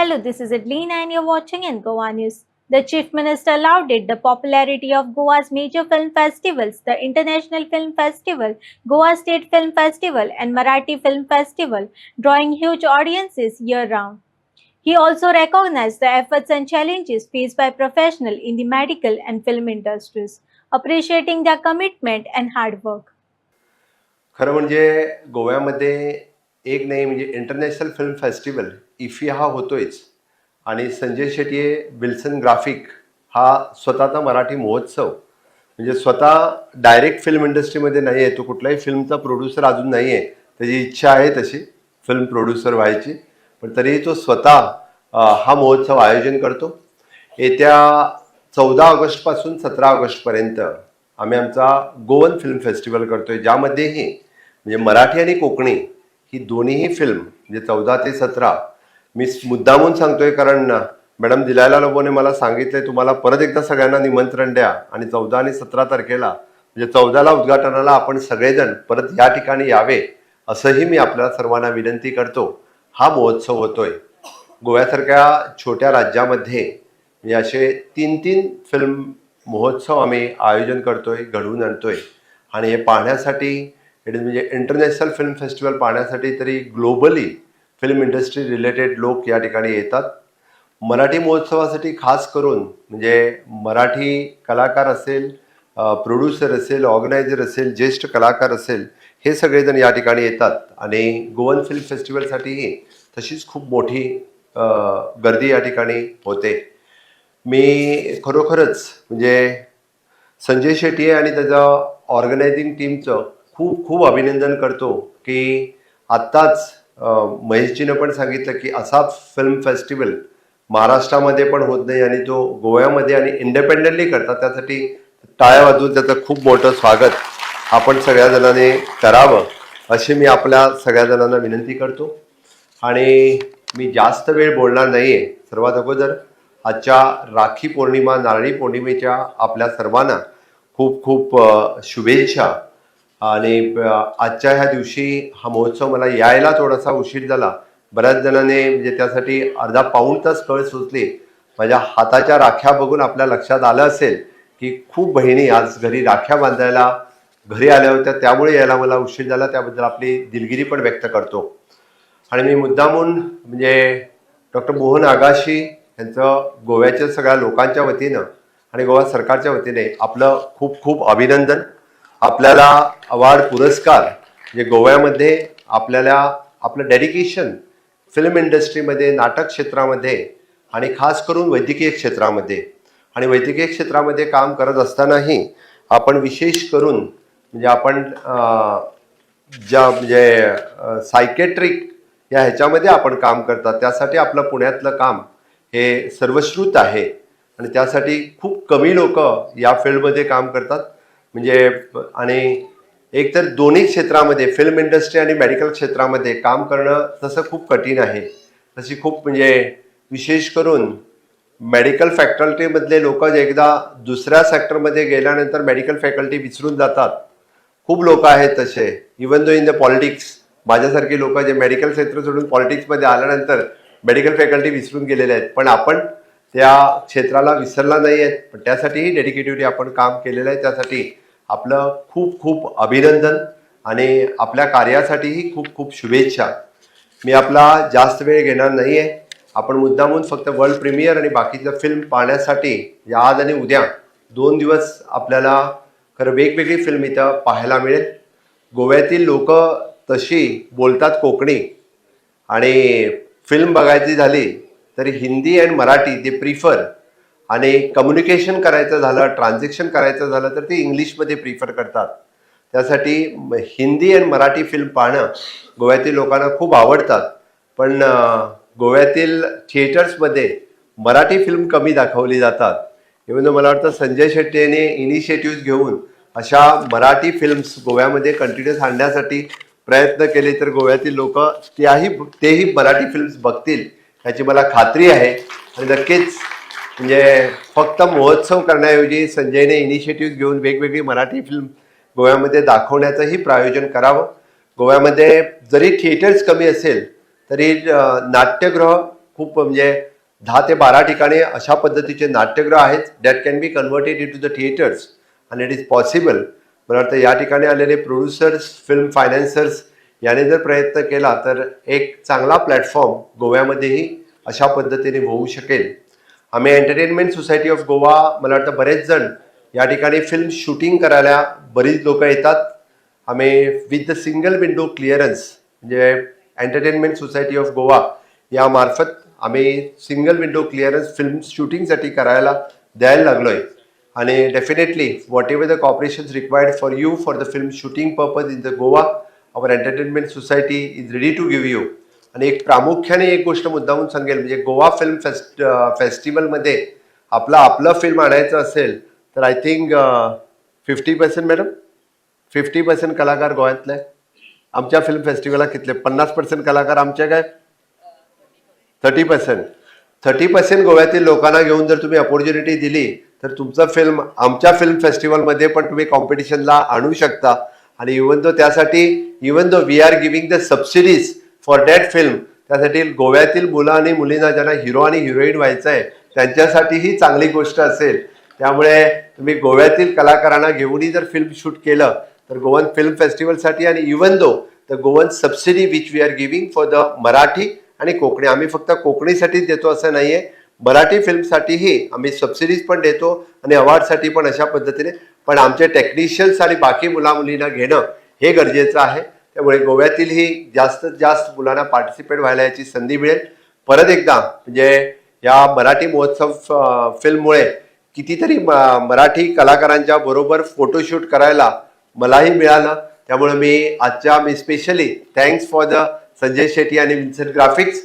Hello, this is Adeline and you're watching in Goa News. The Chief Minister lauded the popularity of Goa's major film festivals, the International Film Festival, Goa State Film Festival, and Marathi Film Festival, drawing huge audiences year-round. He also recognized the efforts and challenges faced by professionals in the medical and film industries, appreciating their commitment and hard work. खरं म्हणजे गोव्यामध्ये एक नाही म्हणजे international film festival iffy हा होतोयच आणि Sanjay Shetty Wilson graphic हा स्वतःचा मराठी महोत्सव म्हणजे स्वतः डायरेक्ट फिल्म इंडस्ट्रीमध्ये नाही आहे, तो कुठलाही फिल्मचा प्रोड्युसर अजून नाही आहे, त्याची इच्छा आहे तशी फिल्म प्रोड्युसर व्हायची, पण तरीही तो स्वतः हा महोत्सव आयोजन करतो. येत्या 14 ऑगस्टपासून 17 ऑगस्टपर्यंत आम्ही आमचा गोवन फिल्म फेस्टिवल करतोय, ज्यामध्येही म्हणजे मराठी आणि कोकणी ही दोन्हीही फिल्म म्हणजे 14 ते 17 मी मुद्दामून सांगतोय कारण मॅडम दिलायला लोबोने मला सांगितलंय तुम्हाला परत एकदा सगळ्यांना निमंत्रण द्या आणि 14 आणि 17 तारखेला म्हणजे 14ला उद्घाटनाला आपण सगळेजण परत या ठिकाणी यावे असंही मी आपल्या सर्वांना विनंती करतो. हा महोत्सव होतोय गोव्यासारख्या छोट्या राज्यामध्ये म्हणजे असे 3 फिल्म महोत्सव आम्ही आयोजन करतोय, घडवून आणतोय आणि हे पाहण्यासाठी म्हणजे इंटरनॅशनल फिल्म फेस्टिवल पाहण्यासाठी तरी ग्लोबली फिल्म इंडस्ट्री रिलेटेड लोक या ठिकाणी येतात. मराठी महोत्सवासाठी खास करून म्हणजे मराठी कलाकार असेल, प्रोड्युसर असेल, ऑर्गनायझर असेल, ज्येष्ठ कलाकार असेल, हे सगळेजण या ठिकाणी येतात आणि गोवन फिल्म फेस्टिवलसाठीही तशीच खूप मोठी गर्दी या ठिकाणी होते. मी खरोखरच म्हणजे संजय शेट्टी आणि त्याच्या ऑर्गनायझिंग टीमचं खूप खूप अभिनंदन करतो की आत्ताच महेशजीनं पण सांगितलं की असा फिल्म फेस्टिवल महाराष्ट्रामध्ये पण होत नाही आणि तो गोव्यामध्ये आणि इंडिपेंडेंटली करतात, त्यासाठी टाळ्या वाजवून त्याचं खूप मोठं स्वागत आपण सगळ्या जणांनी करावं अशी मी आपल्या सगळ्या जणांना विनंती करतो. आणि मी जास्त वेळ बोलणार नाही आहे. सर्वात अगोदर आजच्या राखी पौर्णिमा, नारळी पौर्णिमेच्या आपल्या सर्वांना खूप खूप शुभेच्छा. आणि आजच्या ह्या दिवशी हा महोत्सव मला यायला थोडासा उशीर झाला, बऱ्याच जणांनी म्हणजे त्यासाठी अर्धा पाऊण तास कळ सुचली. माझ्या हाताच्या राख्या बघून आपल्या लक्षात आलं असेल की खूप बहिणी आज घरी राख्या बांधायला घरी आल्या होत्या, त्यामुळे यायला मला उशीर झाला, त्याबद्दल आपली दिलगिरी पण व्यक्त करतो. आणि मी मुद्दामून म्हणजे डॉक्टर मोहन आगाशी यांचं गोव्याच्या सगळ्या लोकांच्या वतीनं आणि गोवा सरकारच्या वतीने आपलं खूप खूप अभिनंदन. आपल्याला अवॉर्ड पुरस्कार म्हणजे गोव्यामध्ये आपल्याला आपलं डेडिकेशन फिल्म इंडस्ट्रीमध्ये, नाटक क्षेत्रामध्ये आणि खास करून वैद्यकीय क्षेत्रामध्ये आणि वैद्यकीय क्षेत्रामध्ये काम करत असतानाही आपण विशेष करून म्हणजे आपण ज्या म्हणजे सायकेट्रिक या ह्याच्यामध्ये आपण काम करतात, त्यासाठी आपलं पुण्यातलं काम हे सर्वश्रुत आहे आणि त्यासाठी खूप कमी लोक या फील्डमध्ये काम करतात. म्हणजे आणि एकतर दोन्ही क्षेत्रामध्ये फिल्म इंडस्ट्री आणि मेडिकल क्षेत्रामध्ये काम करणं तसं खूप कठीण आहे. तशी खूप म्हणजे विशेष करून मेडिकल फॅकल्टीमधले लोक जे एकदा दुसऱ्या सेक्टरमध्ये गेल्यानंतर मेडिकल फॅकल्टी विसरून जातात. खूप लोक आहेत तसे, even though in the politics माझ्यासारखी लोक जे मेडिकल क्षेत्र सोडून पॉलिटिक्समध्ये आल्यानंतर मेडिकल फॅकल्टी विसरून गेलेले आहेत, पण आपण त्या क्षेत्राला विसरला नाही आहेत, पण त्यासाठीही डेडिकेटिव्हली आपण काम केलेलं आहे. त्यासाठी आपलं खूप खूप अभिनंदन आणि आपल्या कार्यासाठीही खूप खूप शुभेच्छा. मी आपला जास्त वेळ घेणार नाही आहे. आपण मुद्दामून फक्त वर्ल्ड प्रीमियर आणि बाकीचं फिल्म पाहण्यासाठी आज आणि उद्या 2 दिवस आपल्याला खरं वेगवेगळी फिल्म इथं पाहायला मिळेल. गोव्यातील लोक तशी बोलतात कोकणी आणि फिल्म बघायची झाली तरी हिंदी आणि मराठी ते प्रिफर, आणि कम्युनिकेशन करायचं झालं, ट्रान्झॅक्शन करायचं झालं तर ते इंग्लिशमध्ये प्रिफर करतात. त्यासाठी हिंदी आणि मराठी फिल्म पाहणं गोव्यातील लोकांना खूप आवडतात, पण गोव्यातील थिएटर्समध्ये मराठी फिल्म कमी दाखवली जातात. इव्हन मला वाटतं संजय शेट्टी यांनी इनिशिएटिव्ह घेऊन अशा मराठी फिल्म्स गोव्यामध्ये कंटिन्यूस आणण्यासाठी प्रयत्न केले तर गोव्यातील लोक तेही मराठी फिल्म्स बघतील याची मला खात्री आहे. आणि नक्कीच म्हणजे फक्त महोत्सव करण्याऐवजी संजयने इनिशिएटिव्ह घेऊन वेगवेगळी मराठी फिल्म गोव्यामध्ये दाखवण्याचंही प्रायोजन करावं. गोव्यामध्ये जरी थिएटर्स कमी असेल तरी नाट्यगृह खूप म्हणजे 10 ते 12 ठिकाणी अशा पद्धतीचे नाट्यगृह आहेत that can be converted into the theaters आणि इट इज पॉसिबल. मला वाटतं या ठिकाणी आलेले प्रोड्युसर्स, फिल्म फायनान्सर्स याने जर प्रयत्न केला तर एक चांगला प्लॅटफॉर्म गोव्यामध्येही अशा पद्धतीने होऊ शकेल. आम्ही एंटरटेनमेंट सोसायटी ऑफ गोवा, मला वाटतं बरेच जण या ठिकाणी फिल्म शूटिंग करायला बरीच लोक येतात. आम्ही with the single window clearance म्हणजे एंटरटेनमेंट सोसायटी ऑफ गोवा यामार्फत आम्ही सिंगल विंडो क्लिअरन्स फिल्म शूटिंगसाठी करायला द्यायला लागलोय. आणि definitely whatever the cooperations required for you for the film shooting purpose in the Goa, our entertainment society is ready to give you. आणि एक प्रामुख्याने एक गोष्ट मुद्दामून सांगेल, म्हणजे गोवा फिल्म फेस्टिवलमध्ये आपलं फिल्म आणायचं असेल तर आय थिंक 50% मॅडम 50% कलाकार गोव्यातले आमच्या फिल्म फेस्टिवलला कितले 50% कलाकार आमचे काय 30% गोव्यातील लोकांना घेऊन जर तुम्ही अपॉर्च्युनिटी दिली तर तुमचं फिल्म आमच्या फिल्म फेस्टिवलमध्ये पण तुम्ही कॉम्पिटिशनला आणू शकता. आणि even though we are giving the subsidies for that film, त्यासाठी गोव्यातील मुलं आणि मुलींना ज्यांना हिरो आणि हिरोईन व्हायचं आहे त्यांच्यासाठी ही चांगली गोष्ट असेल. त्यामुळे तुम्ही गोव्यातील कलाकारांना घेऊनही जर फिल्म शूट केलं तर गोवन फिल्म फेस्टिवलसाठी आणि even though the Goan subsidy which we are giving for the Marathi आणि कोकणी, आम्ही फक्त कोकणीसाठीच देतो असं नाहीये, मराठी फिल्मसाठीही आम्ही सबसिडीज पण देतो आणि अवॉर्डसाठी पण अशा पद्धतीने. पण आमचे टेक्निशियन्स आणि बाकी मुलींना घेणं हे गरजेचं आहे. त्यामुळे गोव्यातीलही जास्तीत जास्त मुलांना पार्टिसिपेट व्हायला याची संधी मिळेल. परत एकदा म्हणजे या मराठी महोत्सव फिल्ममुळे कितीतरी मराठी कलाकारांच्या बरोबर फोटोशूट करायला मलाही मिळालं. त्यामुळे मी specially thanks for the Sanjay Shetty आणि विन्सेंट ग्राफिक्स